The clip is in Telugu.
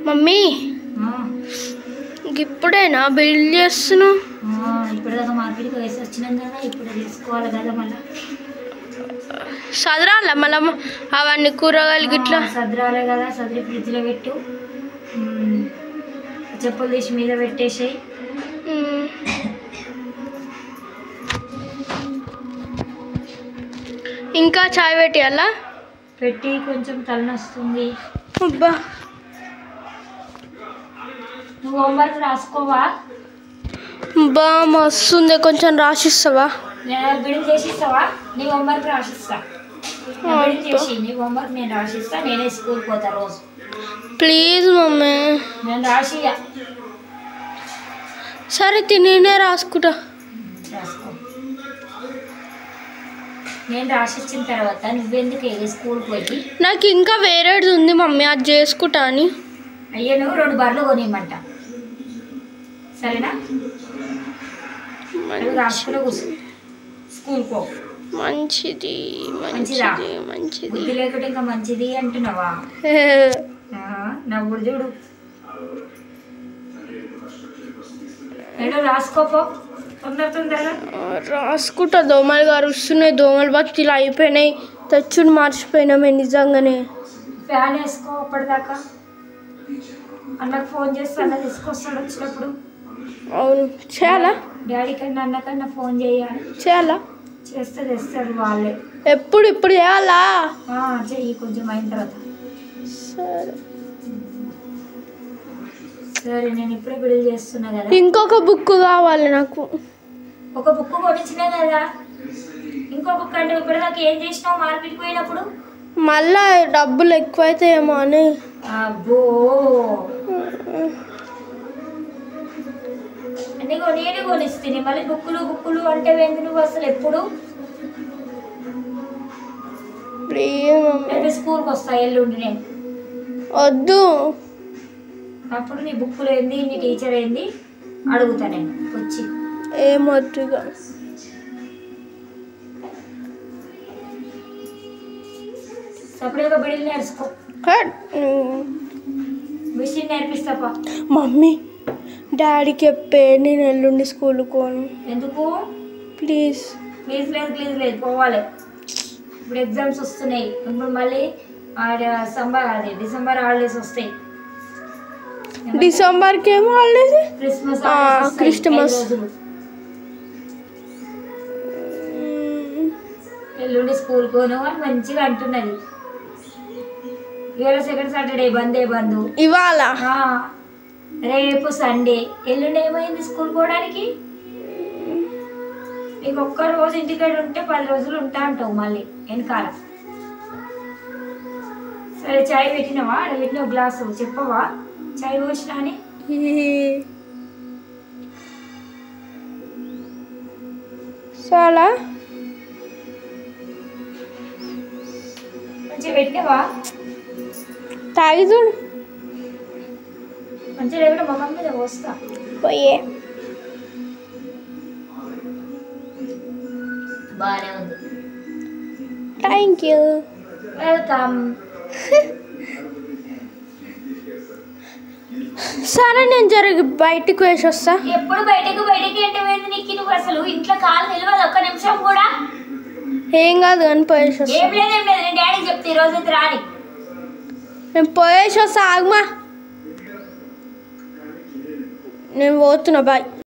మమ్మీ ఇప్పుడేనా బిల్డ్ చేస్తున్నావు? ఇప్పటిదాకా మార్కెట్కి వేసి వచ్చినాం కదా, ఇప్పుడు తీసుకోవాలి కదా. మళ్ళీ సదరాల మళ్ళీ అవన్నీ కూరగాయలు గిట్లా సదరాలే కదా. సదిరి ఫ్రిడ్జ్లో పెట్టు, చెప్పులు తీసి మీద పెట్టేసాయి. ఇంకా చాయ్ పెట్టియాలా? పెట్టి కొంచెం తలనొస్తుంది. అబ్బా నువ్వు హోంవర్క్ రాసుకోవా? బా మస్తుంది, కొంచెం రాసిస్తావా? బిడిల్ చేసిస్తావా? నీ హోంవర్క్ రాసిస్తా. బిడిల్ చేసి నీ హోంవర్క్ నేను రాసిస్తా. నేనే స్కూల్కి పోతా రోజు. Please mummy. నేను రాసియా. సరే తినే రాసుకుంటా. రాసుకో. నేను రాసిచ్చిన తర్వాత నువ్వెందుకు వెళ్ళి స్కూల్కి పోయి? నాకు ఇంకా వేరేది ఉంది మమ్మీ, అది చేసుకుంటా అని. అయ్యో నువ్వు 2 బర్రెలు కొనియమంట, సరేనా? రాసుకునే కూర్చో, స్కూల్కి పో. మంచిది మంచిదా? మంచిది. బుద్ధి లేకుంటే ఇంకా మంచిది అంటున్నావా? నవ్వుడు చూడు. ఏదో రాసుకోపో తొందరగా. రాసుకుంటా. దోమలు కరుస్తున్నాయి, దోమలు బతులు అయిపోయినాయి. తెచ్చుని మర్చిపోయినామే నిజంగానే. ఫ్యాన్ వేసుకో అప్పటిదాకా. అన్నకు ఫోన్ చేస్తే అన్న తీసుకొస్తాడు వచ్చినప్పుడు. అవును చేయాలా? డాడీ కన్నా అన్నకన్నా ఫోన్ చేయాలి. చేయాలా? చేస్తే తెస్తారు వాళ్ళే. ఇప్పుడు చేయాలా? చెయ్యి కొంచెం అయిన తర్వాత. సరే సరే నేను ఇప్పుడే బిడిల్ చేస్తున్నా కదా. ఇంకొక బుక్ కావాలి నాకు. ఒక బుక్ కొనిచ్చినా కదా, ఇంకో బుక్ అంటే ఇప్పటిదాకా ఏం చేసినావు మార్కెట్కి పోయినప్పుడు? మళ్ళా డబ్బులు ఎక్కువైతాయేమో అని. అబ్బో నీకు నేనే కొనిస్తుంది. మళ్ళీ బుక్కులు అంటే ఏంది నువ్వు అసలు? ఎప్పుడు రేపు స్కూల్కి వస్తా ఎల్లుండి నేను. వద్దు. అప్పుడు నీ బుక్కులు ఏంది, నీ టీచర్ ఏంది అడుగుతా నేను వచ్చి. ఏమొద్దుగా. సపరేట్గా బిడిల్ నేర్చుకో. మిషన్ నేర్పిస్తాపా. మమ్మీ డాడీకి చెప్పే నేను ఎల్లుండి స్కూల్కి పోను. ఎందుకు? ప్లీజ్. ప్లీజ్ లేదు పోవాలి. ఇప్పుడు ఎగ్జామ్స్ వస్తున్నాయి. ఇప్పుడు మళ్ళీ డిసెంబర్ హాలిడేస్ వస్తాయి. డిసెంబర్కి ఏమో హాలిడేస్? క్రిస్మస్. ఎల్లుండి స్కూల్ పోను అని మంచిగా అంటున్నది. ఇవాళ సెకండ్ సాటర్డే బందే బంధు. ఇవాళ రేపు సండే. ఎల్లుండి ఏమైంది స్కూల్ పోవడానికి? నీకు ఒక్క రోజు ఇంటికాడ ఉంటే 10 రోజులు ఉంటా అంటావు మళ్ళీ వెనకాల. సరే చాయ్ పెట్టినావా? అక్కడ పెట్టినావు గ్లాసు, చెప్పవా చాయ్ పోసినా అని? చాలా మంచిగా పెట్టినావా? తాగి చూడు. మంచిగా లేకుండా ముఖం మీద పోస్తా. పోయే బాగానే ఉంది. Thank you. వెల్కమ్. సరే నేను బయటికి వేసి వస్తా. ఎప్పుడు బయటకు అంటే ఏంది నీకు? నువ్వు అసలు ఇంట్లో కాలు నిలవదు ఒక్క నిమిషం కూడా. ఏం కాదు అని పోయేసి వస్తా. ఏం లేదు నేను డాడీకి చెప్తే ఈరోజు అయితే రాని. నేను పోయేసి వస్తా. ఆగమా, నేను పోతున్నా. బాయ్.